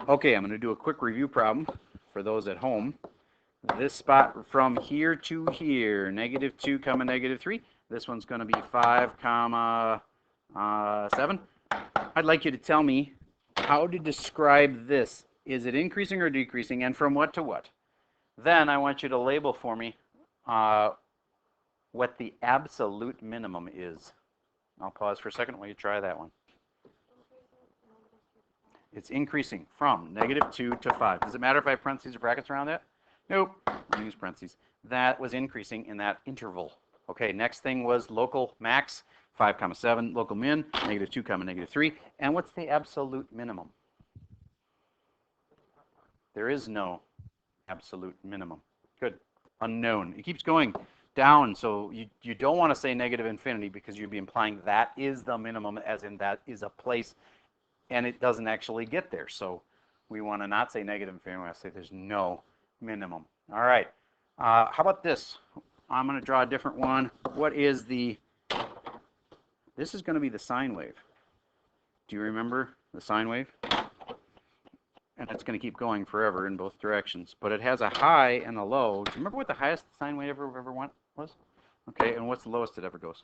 Okay, I'm going to do a quick review problem for those at home. This spot from here to here, -2 comma -3. This one's going to be 5 comma 7. I'd like you to tell me how to describe this. Is it increasing or decreasing, and from what to what? Then I want you to label for me what the absolute minimum is. I'll pause for a second while you try that one. It's increasing from -2 to 5. Does it matter if I have parentheses or brackets around that? Nope. Use parentheses. That was increasing in that interval. Okay, next thing was local max, 5 comma 7. Local min, -2 comma -3. And what's the absolute minimum? There is no absolute minimum. Good. Unknown. It keeps going down, so you don't want to say negative infinity because you'd be implying that is the minimum, as in that is a place, and it doesn't actually get there. So we want to not say negative infinity. We want to say there's no minimum. All right. How about this? I'm going to draw a different one. What is the, this is going to be the sine wave. Do you remember the sine wave? And it's going to keep going forever in both directions. But it has a high and a low. Do you remember what the highest sine wave ever was? Okay, and what's the lowest it ever goes?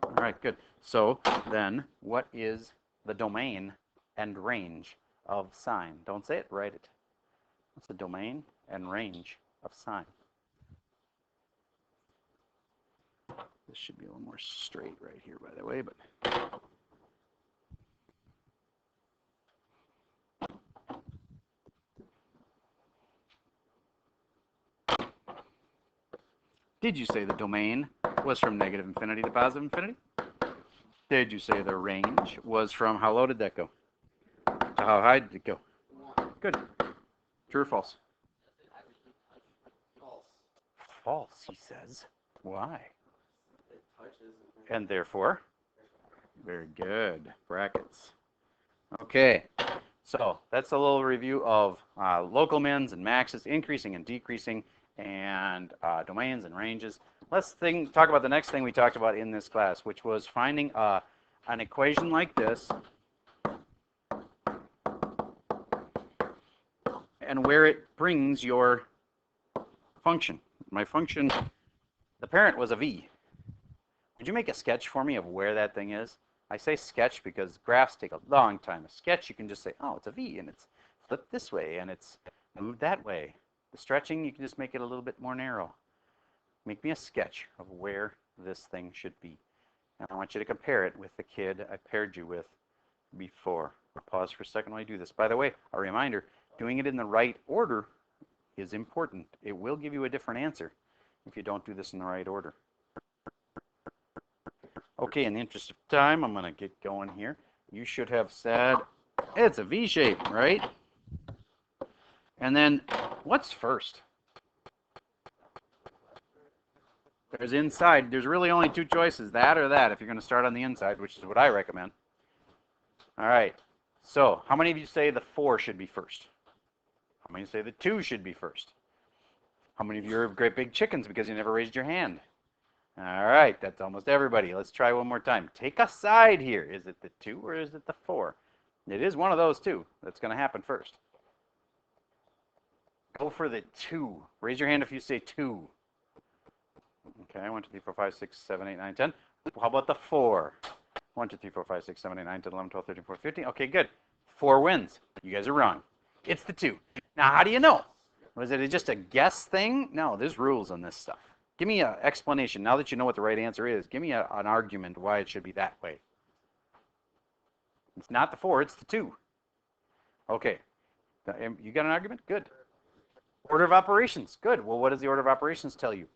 All right, good. So then what is the domain and range of sine? Don't say it, write it. What's the domain and range of sine? This should be a little more straight right here, by the way, but did you say the domain was from negative infinity to positive infinity? Did you say the range was from how low did that go? To how high did it go? Good. True or false? False, he says. Why? And therefore? Very good. Brackets. Okay. So that's a little review of local mins and maxes, increasing and decreasing, and domains and ranges. Let's talk about the next thing we talked about in this class, which was finding an equation like this and where it brings your function. My function, the parent was a v. Would you make a sketch for me of where that thing is? I say sketch because graphs take a long time. A sketch, you can just say, oh, it's a v, and it's flipped this way, and it's moved that way. The stretching, you can just make it a little bit more narrow. Make me a sketch of where this thing should be. And I want you to compare it with the kid I paired you with before. I'll pause for a second while I do this. By the way, a reminder, doing it in the right order is important. It will give you a different answer if you don't do this in the right order. Okay, in the interest of time, I'm going to get going here. You should have said, it's a V shape, right? And then, what's first? There's inside. There's really only two choices, that or that, if you're going to start on the inside, which is what I recommend. All right. So, how many of you say the 4 should be first? How many say the 2 should be first? How many of you are great big chickens because you never raised your hand? All right, that's almost everybody. Let's try one more time. Take a side here. Is it the 2 or is it the 4? It is one of those two that's going to happen first. Go for the 2. Raise your hand if you say 2. Okay, 1, 2, 3, 4, 5, 6, 7, 8, 9, 10. How about the 4? 1, 2, 3, 4, 5, 6, 7, 8, 9, 10, 11, 12, 13, 14, 15. Okay, good. 4 wins. You guys are wrong. It's the 2. Now, how do you know? Was it just a guess thing? No, there's rules on this stuff. Give me an explanation. Now that you know what the right answer is, give me an argument why it should be that way. It's not the 4, it's the 2. Okay. You got an argument? Good. Order of operations. Good. Well, what does the order of operations tell you?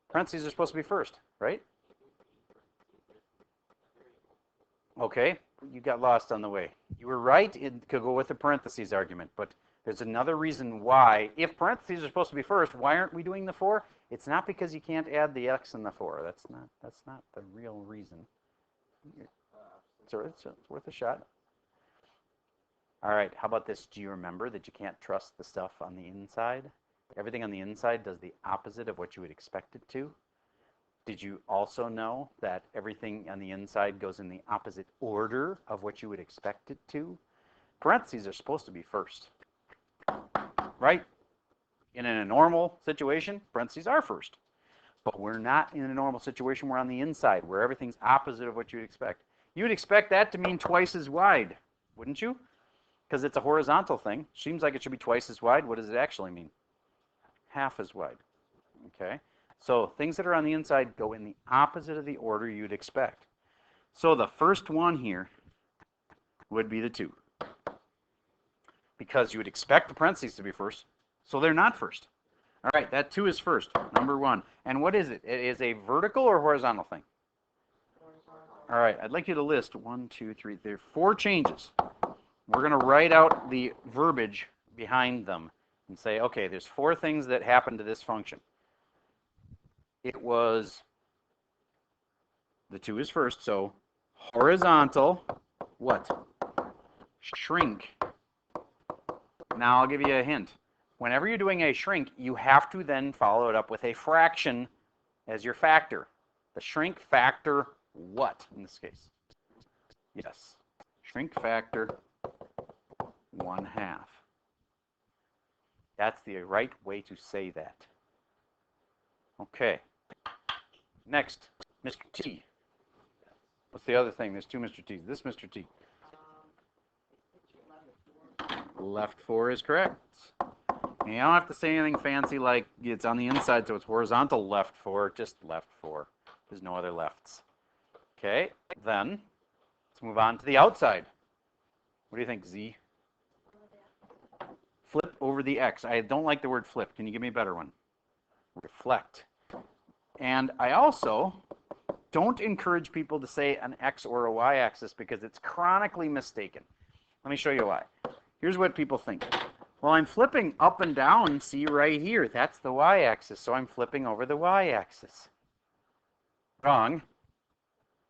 Parentheses are supposed to be first, right? Okay. You got lost on the way. You were right. It could go with the parentheses argument, but there's another reason why. If parentheses are supposed to be first, why aren't we doing the 4? It's not because you can't add the x and the 4. That's not the real reason. So it's worth a shot. All right, how about this? Do you remember that you can't trust the stuff on the inside? Everything on the inside does the opposite of what you would expect it to. Did you also know that everything on the inside goes in the opposite order of what you would expect it to? Parentheses are supposed to be first, right? In a normal situation, parentheses are first. But we're not in a normal situation. We're on the inside, where everything's opposite of what you'd expect. You would expect that to mean twice as wide, wouldn't you? Because it's a horizontal thing. Seems like it should be twice as wide. What does it actually mean? Half as wide. Okay? So things that are on the inside go in the opposite of the order you'd expect. So the first one here would be the 2. Because you would expect the parentheses to be first, so they're not first. All right, that 2 is first, number 1. And what is it? It is a vertical or horizontal thing? All right, I'd like you to list 1, 2, 3, there are 4 changes. We're going to write out the verbiage behind them and say, okay, there's 4 things that happen to this function. It was, the 2 is first, so horizontal, what? Shrink. Now I'll give you a hint. Whenever you're doing a shrink, you have to then follow it up with a fraction as your factor. The shrink factor what in this case? Yes, shrink factor 1/2. That's the right way to say that. Okay. Next, Mr. T. What's the other thing? There's 2 Mr. T's. This Mr. T. Left 4 is correct. And you don't have to say anything fancy like it's on the inside, so it's horizontal left 4, just left 4. There's no other lefts. Okay, then let's move on to the outside. What do you think, Z? Flip over the X. I don't like the word flip. Can you give me a better one? Reflect. And I also don't encourage people to say an X or a Y axis because it's chronically mistaken. Let me show you why. Here's what people think. Well, I'm flipping up and down, see right here. That's the y-axis, so I'm flipping over the y-axis. Wrong.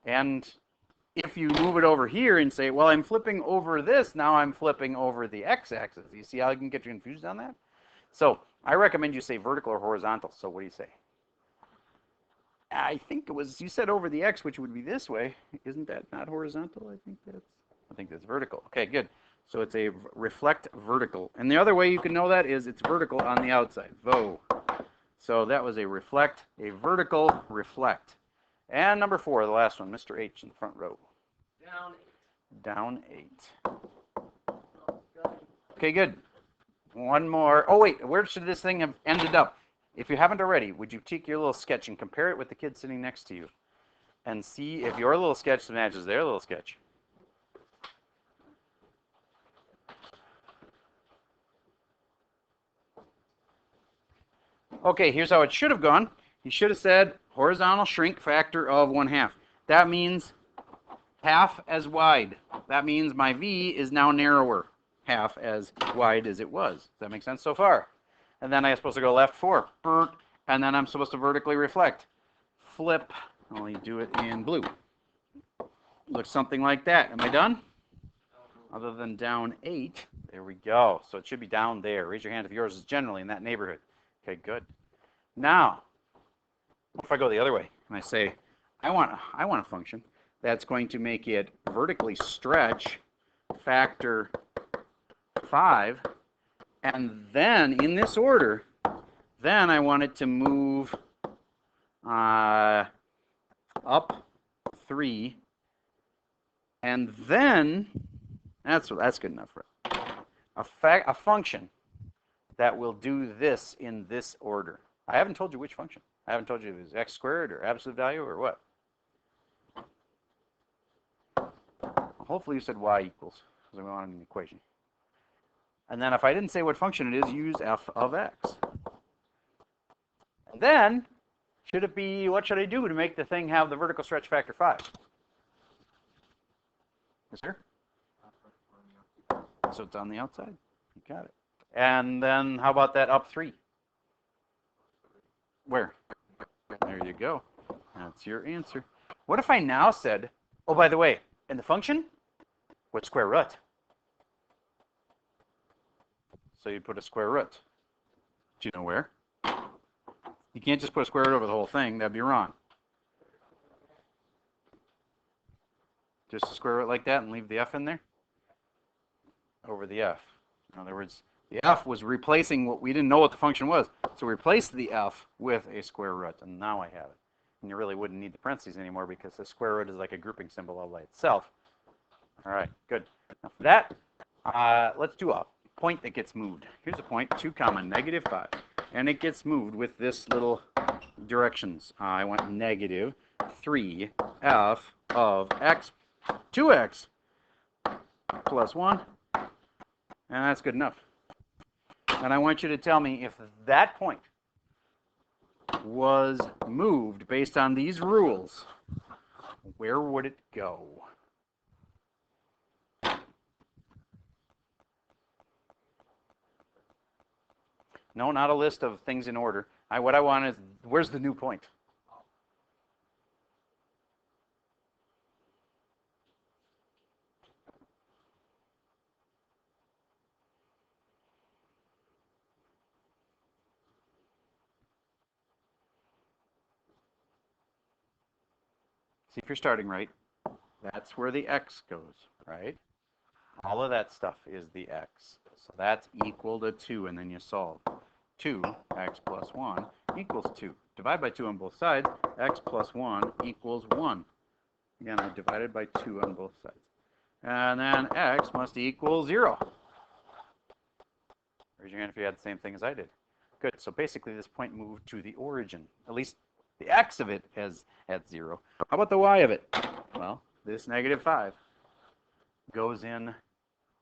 And if you move it over here and say, well, I'm flipping over this, now I'm flipping over the x-axis. You see how I can get you confused on that? So I recommend you say vertical or horizontal. So what do you say? I think it was, you said over the x, which would be this way. Isn't that not horizontal? I think that's vertical. Okay, good. So it's a reflect vertical. And the other way you can know that is it's vertical on the outside. Vo. So that was a reflect, a vertical reflect. And number 4, the last one, Mr. H in the front row. Down 8. Okay, good. One more. Oh, wait, where should this thing have ended up? If you haven't already, would you take your little sketch and compare it with the kid sitting next to you and see if your little sketch matches their little sketch? Okay, here's how it should have gone. You should have said horizontal shrink factor of 1/2. That means half as wide. That means my V is now narrower, half as wide as it was. Does that make sense so far? And then I'm supposed to go left 4, and then I'm supposed to vertically reflect. Flip, only do it in blue. Looks something like that. Am I done? Other than down 8, there we go. So it should be down there. Raise your hand if yours is generally in that neighborhood. Okay, good. Now, what if I go the other way and I say, I want a function that's going to make it vertically stretch factor 5, and then in this order, then I want it to move up 3, and then that's good enough for it. A function that will do this in this order. I haven't told you which function. I haven't told you if it's x squared or absolute value or what. Hopefully you said y equals, because we want an equation. And then if I didn't say what function it is, use f of x. And then, should it be, what should I do to make the thing have the vertical stretch factor 5? Yes, sir? So it's on the outside. You got it. And then how about that up 3? Where? There you go. That's your answer. What if I now said, oh, by the way, in the function, what square root? So you put a square root. Do you know where? You can't just put a square root over the whole thing. That'd be wrong. Just a square root like that and leave the f in there? over the f. In other words, the f was replacing what we didn't know what the function was. So we replaced the f with a square root, and now I have it. And you really wouldn't need the parentheses anymore because the square root is like a grouping symbol all by itself. All right, good. Now for that, let's do a point that gets moved. Here's a point, 2 comma negative 5. And it gets moved with this little directions. I want negative 3f of x, 2x plus 1. And that's good enough. And I want you to tell me if that point was moved based on these rules, where would it go? No, not a list of things in order. What I want is, where's the new point? See if you're starting right. That's where the x goes, right? All of that stuff is the x. So that's equal to 2, and then you solve. 2x plus 1 equals 2. Divide by 2 on both sides. X plus 1 equals 1. Again, I divided by 2 on both sides. And then x must equal 0. Raise your hand if you had the same thing as I did. Good. So basically, this point moved to the origin. At least the x of it is at 0. How about the y of it? Well, this negative 5 goes in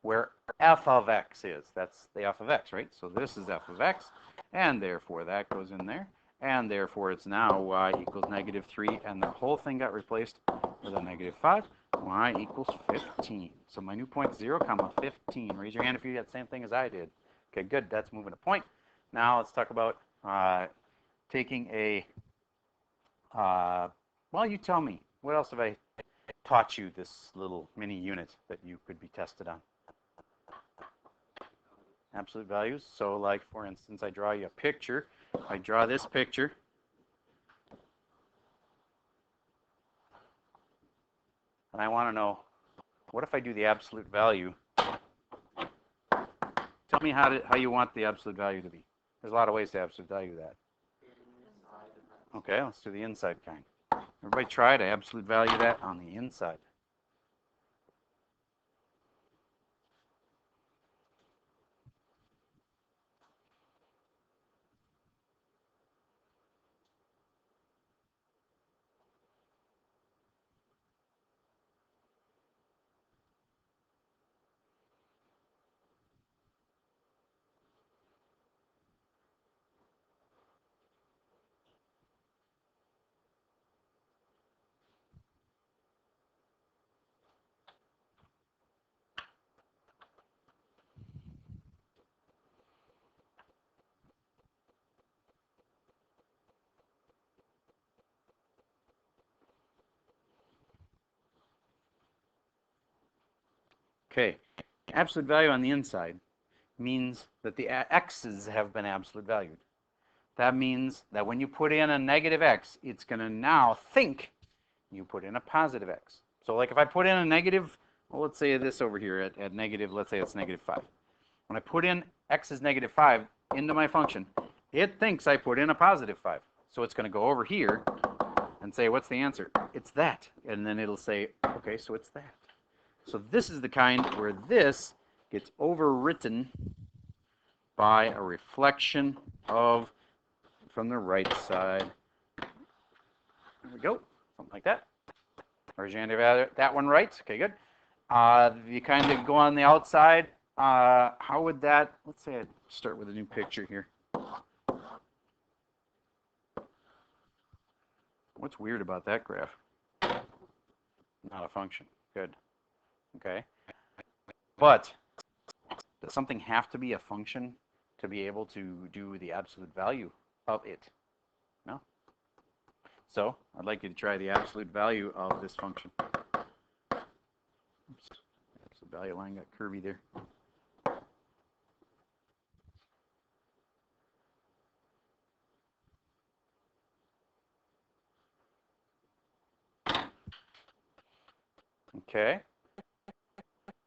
where f of x is. That's the f of x, right? So this is f of x, and therefore that goes in there. And therefore, it's now y equals negative 3, and the whole thing got replaced with a negative 5. Y equals 15. So my new point is 0, comma 15. Raise your hand if you had the same thing as I did. Okay, good. That's moving a point. Now let's talk about taking a, well, you tell me. What else have I taught you, this little mini unit that you could be tested on? Absolute values. So like, for instance, I draw you a picture. I draw this picture. And I want to know, what if I do the absolute value? Tell me how you want the absolute value to be. There's a lot of ways to absolute value that. Okay, let's do the inside kind. Everybody try to absolute value that on the inside. Okay, absolute value on the inside means that the x's have been absolute valued. That means that when you put in a negative x, it's going to now think you put in a positive x. So like if I put in a negative, well, let's say this over here at negative, let's say it's negative 5. When I put in x is negative 5 into my function, it thinks I put in a positive 5. So it's going to go over here and say, what's the answer? It's that. And then it'll say, okay, so it's that. So this is the kind where this gets overwritten by a reflection of from the right side. There we go, something like that. Where's your hand? That one right? Okay, good. You kind of go on the outside. How would that? Let's say I start with a new picture here. What's weird about that graph? Not a function. Good. Okay. But does something have to be a function to be able to do the absolute value of it? No. So I'd like you to try the absolute value of this function. Oops. Absolute value line got curvy there. Okay.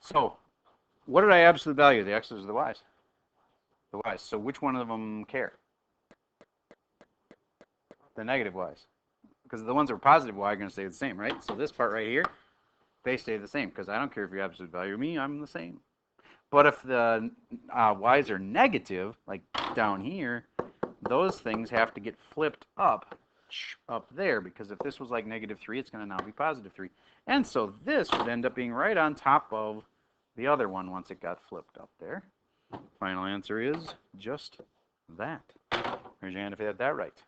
So What did I absolute value? The x's or the y's? The y's. So which one of them care? The negative y's. Because the ones that are positive y are going to stay the same, right? So this part right here, they stay the same because I don't care if you absolute value me, I'm the same. But if the y's are negative, like down here, those things have to get flipped up there, because if this was like -3, it's going to now be +3. And so this would end up being right on top of the other one once it got flipped up there. Final answer is just that. Raise your hand if you had that right.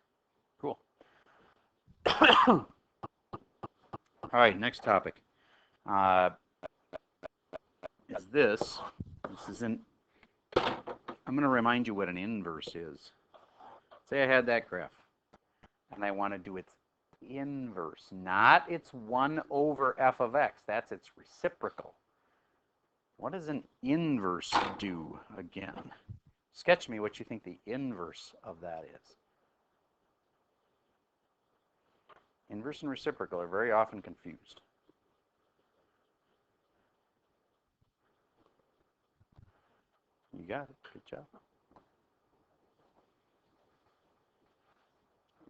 Cool. All right, next topic. Is this isn't, I'm going to remind you what an inverse is. Say I had that graph, and I want to do its inverse, not its 1 over f of x. That's its reciprocal. What does an inverse do again? Sketch me what you think the inverse of that is. Inverse and reciprocal are very often confused. You got it. Good job.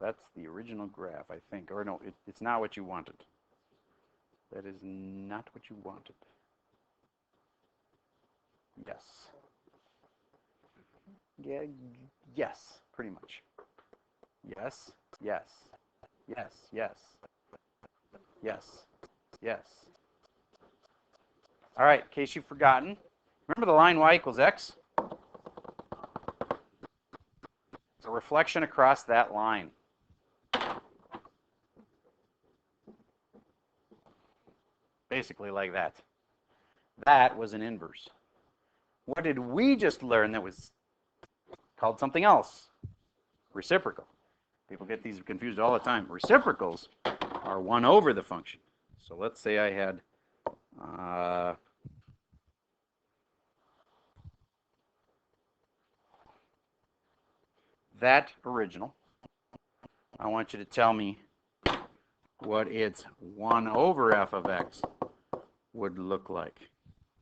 That's the original graph, I think. Or no, it's not what you wanted. That is not what you wanted. Yes. Yeah, yes, pretty much. Yes, yes, yes, yes, yes, yes. All right, in case you've forgotten, remember the line y equals x? It's a reflection across that line. Basically like that. That was an inverse. What did we just learn that was called something else? Reciprocal. People get these confused all the time. Reciprocals are 1 over the function. So let's say I had that original. I want you to tell me what its 1 over f of x would look like.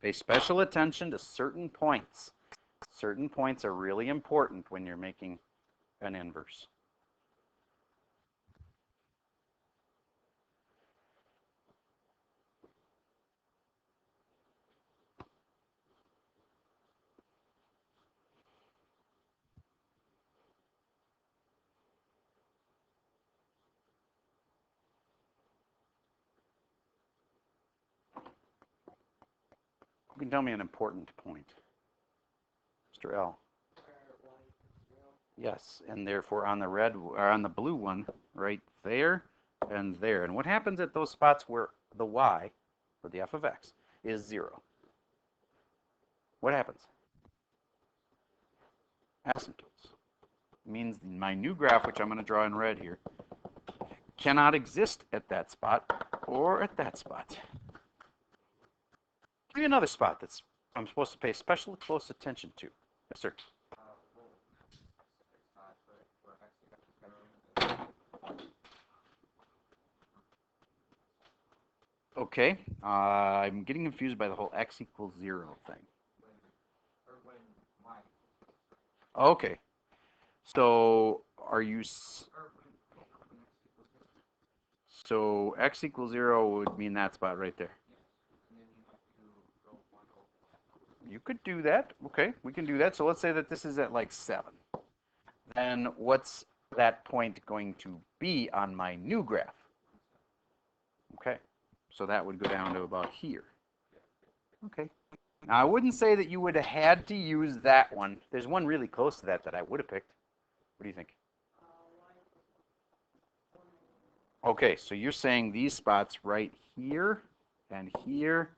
Pay special attention to certain points. Certain points are really important when you're making an inverse. You can tell me an important point. Mr. L. Yes, and therefore on the red or on the blue one right there and there. And what happens at those spots where the y, or the f of x, is 0? What happens? Asymptotes. Means my new graph, which I'm going to draw in red here, cannot exist at that spot or at that spot. Give me another spot that's I'm supposed to pay special close attention to. Yes, sir. Okay, I'm getting confused by the whole x equals 0 thing. Okay, so are you, so x equals 0 would mean that spot right there. You could do that. Okay, we can do that. So let's say that this is at like 7. Then what's that point going to be on my new graph? Okay, so that would go down to about here. Okay. Now, I wouldn't say that you would have had to use that one. There's one really close to that that I would have picked. What do you think? Okay, so you're saying these spots right here and here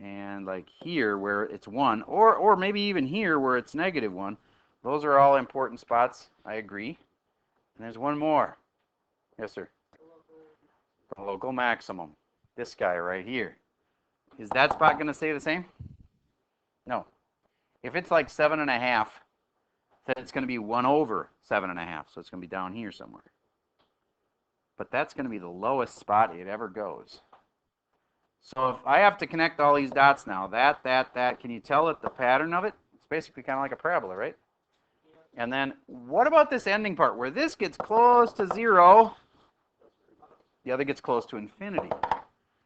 and like here where it's 1, or maybe even here where it's -1. Those are all important spots. I agree. And there's one more. Yes, sir. The local maximum. This guy right here. Is that spot going to stay the same? No. If it's like 7.5, then it's going to be 1 over 7.5. So it's going to be down here somewhere. But that's going to be the lowest spot it ever goes. So if I have to connect all these dots now, that, can you tell it the pattern of it? It's basically kind of like a parabola, right? And then what about this ending part where this gets close to 0, the other gets close to infinity?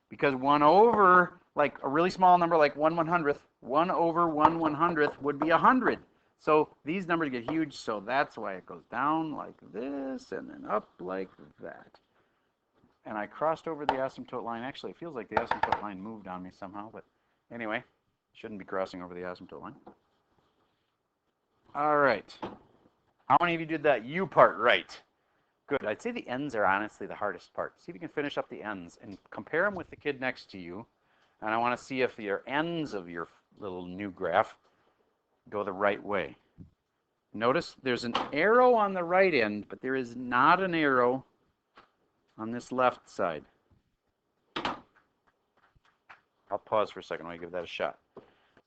Because 1 over, like a really small number like 1/100th, 1 over 1/100th would be 100. So these numbers get huge, so that's why it goes down like this and then up like that. And I crossed over the asymptote line. Actually, it feels like the asymptote line moved on me somehow, but anyway, shouldn't be crossing over the asymptote line. All right. How many of you did that U part right? Good. I'd say the ends are honestly the hardest part. See if you can finish up the ends and compare them with the kid next to you. And I want to see if your ends of your little new graph go the right way. Notice there's an arrow on the right end, but there is not an arrow on this left side. I'll pause for a second while I give that a shot.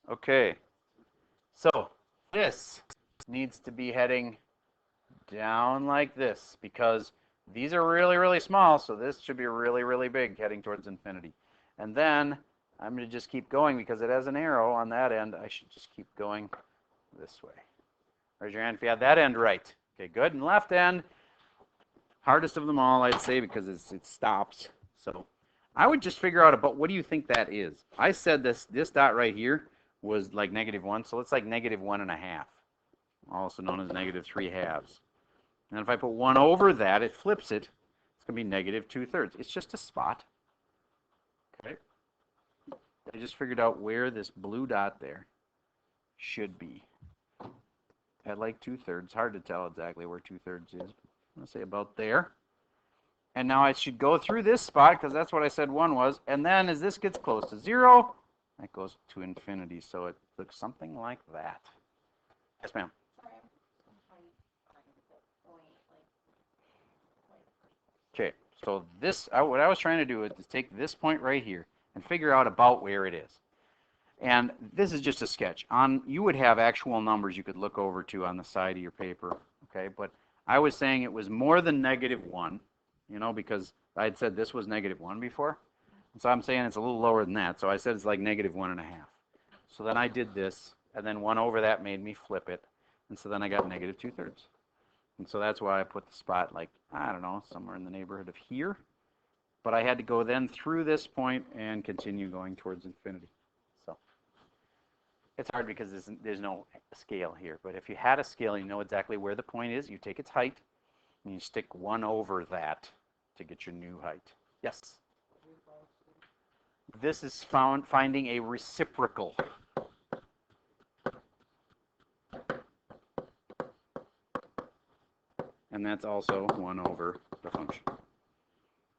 Okay. So this needs to be heading down like this because these are really, really small, so this should be really, really big heading towards infinity. And then I'm going to just keep going because it has an arrow on that end. I should just keep going this way. Raise your hand if you had that end right. Okay, good. And left end, hardest of them all, I'd say, because it stops. So I would just figure out about what do you think that is. I said this dot right here was like -1, so it's like -1.5, also known as -3/2. And if I put 1 over that, it flips it. It's going to be -2/3. It's just a spot. Okay. I just figured out where this blue dot there should be. At like 2/3. Hard to tell exactly where 2/3 is. I'm going to say about there. And now I should go through this spot because that's what I said 1 was. And then as this gets close to 0, that goes to infinity. So it looks something like that. Yes, ma'am. Okay, so this, what I was trying to do is take this point right here and figure out about where it is. And this is just a sketch. You would have actual numbers you could look over to on the side of your paper, okay? But I was saying it was more than -1, you know, because I had said this was -1 before. And so I'm saying it's a little lower than that. So I said it's like -1.5. So then I did this, and then 1 over that made me flip it. And so then I got -2/3. And so that's why I put the spot like, I don't know, somewhere in the neighborhood of here. But I had to go then through this point and continue going towards infinity. So it's hard because there's no scale here. But if you had a scale, you know exactly where the point is. You take its height, and you stick 1 over that to get your new height. Yes? This is finding a reciprocal. And that's also 1 over the function.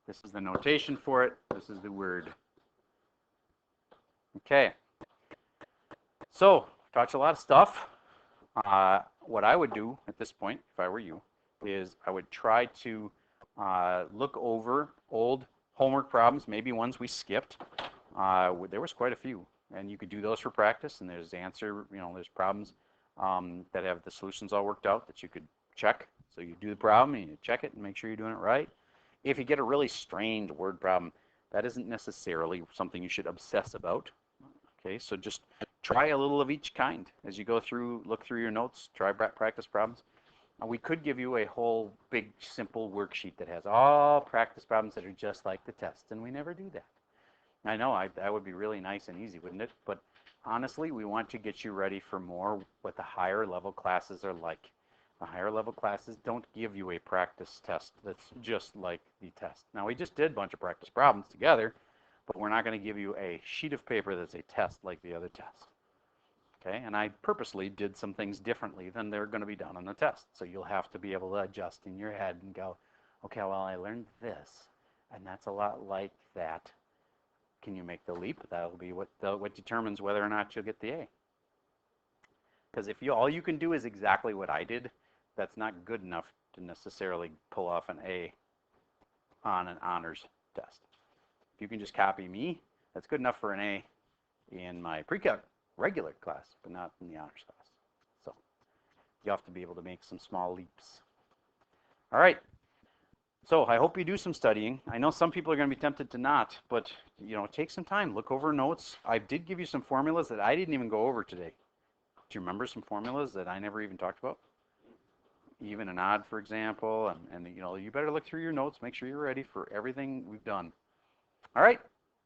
This is the notation for it. This is the word. Okay. So, talked a lot of stuff. What I would do at this point, if I were you, is I would try to look over old homework problems, maybe ones we skipped. There was quite a few, and you could do those for practice. And there's there's problems that have the solutions all worked out that you could check. So you do the problem and you check it and make sure you're doing it right. If you get a really strange word problem, that isn't necessarily something you should obsess about. Okay, so just try a little of each kind as you go through, look through your notes, try practice problems. We could give you a whole big simple worksheet that has all practice problems that are just like the test, and we never do that. I know that would be really nice and easy, wouldn't it? But honestly, we want to get you ready for more what the higher level classes are like. The higher level classes don't give you a practice test that's just like the test. Now, we just did a bunch of practice problems together, but we're not going to give you a sheet of paper that's a test like the other test. Okay, and I purposely did some things differently than they're going to be done on the test. So you'll have to be able to adjust in your head and go, okay, well, I learned this, and that's a lot like that. Can you make the leap? That'll be what determines whether or not you'll get the A. Because if all you can do is exactly what I did, that's not good enough to necessarily pull off an A on an honors test. If you can just copy me, that's good enough for an A in my pre-calc regular class, but not in the honors class. So you have to be able to make some small leaps. All right. So I hope you do some studying. I know some people are going to be tempted to not, but take some time, look over notes. I did give you some formulas that I didn't even go over today. Do you remember some formulas that I never even talked about? Even and odd, for example, and you better look through your notes, make sure you're ready for everything we've done. All right,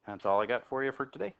that's all I got for you for today.